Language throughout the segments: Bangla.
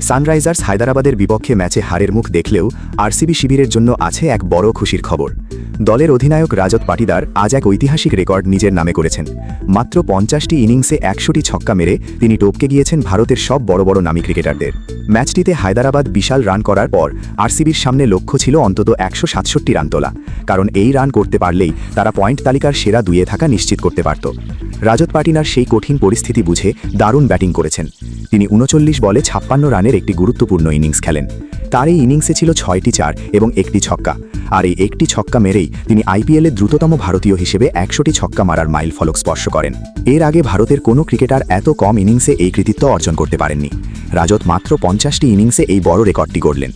সানরাইজার্স হায়দরাবাদের বিপক্ষে ম্যাচে হারের মুখ দেখলেও আরসিবি শিবিরের জন্য আছে এক বড় খুশির খবর। দলের অধিনায়ক রাজত পাটিদার আজ এক ঐতিহাসিক রেকর্ড নিজের নামে করেছেন। মাত্র 50টি ইনিংসে 100টি ছক্কা মেরে তিনি টপকে গিয়েছেন ভারতের সব বড় বড় নামী ক্রিকেটারদের। ম্যাচটিতে হায়দরাবাদ বিশাল রান করার পর আরসিবির সামনে লক্ষ্য ছিল অন্তত 167 রান তোলা, কারণ এই রান করতে পারলেই তারা পয়েন্ট তালিকার সেরা দুইয়ে থাকা নিশ্চিত করতে পারত। রাজত পাটিদার সেই কঠিন পরিস্থিতি বুঝে দারুণ ব্যাটিং করেছেন। তিনি 39 বলে 56 রানের একটি গুরুত্বপূর্ণ ইনিংস খেলেন। তার এই ইনিংসে ছিল 6টি চার এবং একটি ছক্কা, আর এই একটি ছক্কা মেরেই তিনি আইপিএলের দ্রুততম ভারতীয় হিসেবে 100টি ছক্কা মারার মাইল ফলক স্পর্শ করেন। এর আগে ভারতের কোনো ক্রিকেটার এত কম ইনিংসে এই কৃতিত্ব অর্জন করতে পারেননি। রাজত মাত্র 50টি ইনিংসে এই বড় রেকর্ডটি গড়লেন।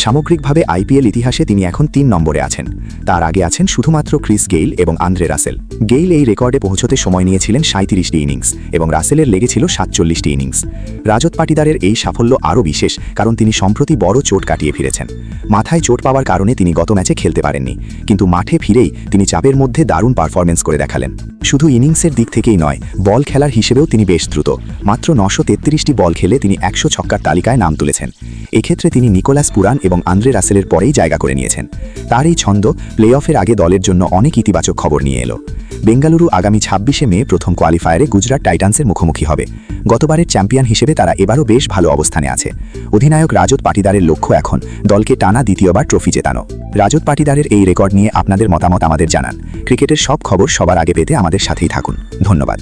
সামগ্রিকভাবে আইপিএল ইতিহাসে তিনি এখন 3 নম্বরে আছেন। তার আগে আছেন শুধুমাত্র ক্রিস গেইল এবং আন্দ্রে রাসেল। গেইল এই রেকর্ডে পৌঁছতে সময় নিয়েছিলেন 37টি ইনিংস এবং রাসেলের লেগেছিল 47টি ইনিংস। রাজত পাটিদারের এই সাফল্য আরও বিশেষ কারণ তিনি সম্প্রতি বড় চোট কাটিয়ে ফিরেছেন। মাথায় চোট পাওয়ার কারণে তিনি গত ম্যাচে খেলতে পারেননি, কিন্তু মাঠে ফিরেই তিনি চাপের মধ্যে দারুণ পারফরমেন্স করে দেখালেন। শুধু ইনিংসের দিক থেকেই নয়, বল খেলার হিসেবেও তিনি বেশ দ্রুত। মাত্র 933টি বল খেলে তিনি 100 ছক্কার তালিকায় নাম তুলেছেন। এক্ষেত্রে তিনি নিকোলাস পুরান এবং আন্দ্রে রাসেলের পরেই জায়গা করে নিয়েছেন। তার এই ছন্দ প্লে অফের আগে দলের জন্য অনেক ইতিবাচক খবর নিয়ে এলো। বেঙ্গালুরু আগামী 26শে মে প্রথম কোয়ালিফায়ারে গুজরাট টাইটান্সের মুখোমুখি হবে। গতবারের চ্যাম্পিয়ন হিসেবে তারা এবারও বেশ ভালো অবস্থানে আছে। অধিনায়ক রাজত পাটিদারের লক্ষ্য এখন দলকে টানা দ্বিতীয়বার ট্রফি জেতানো। রাজত পাটিদারের এই রেকর্ড নিয়ে আপনাদের মতামত আমাদের জানান। ক্রিকেটের সব খবর সবার আগে পেতে আমাদের সাথেই থাকুন। ধন্যবাদ।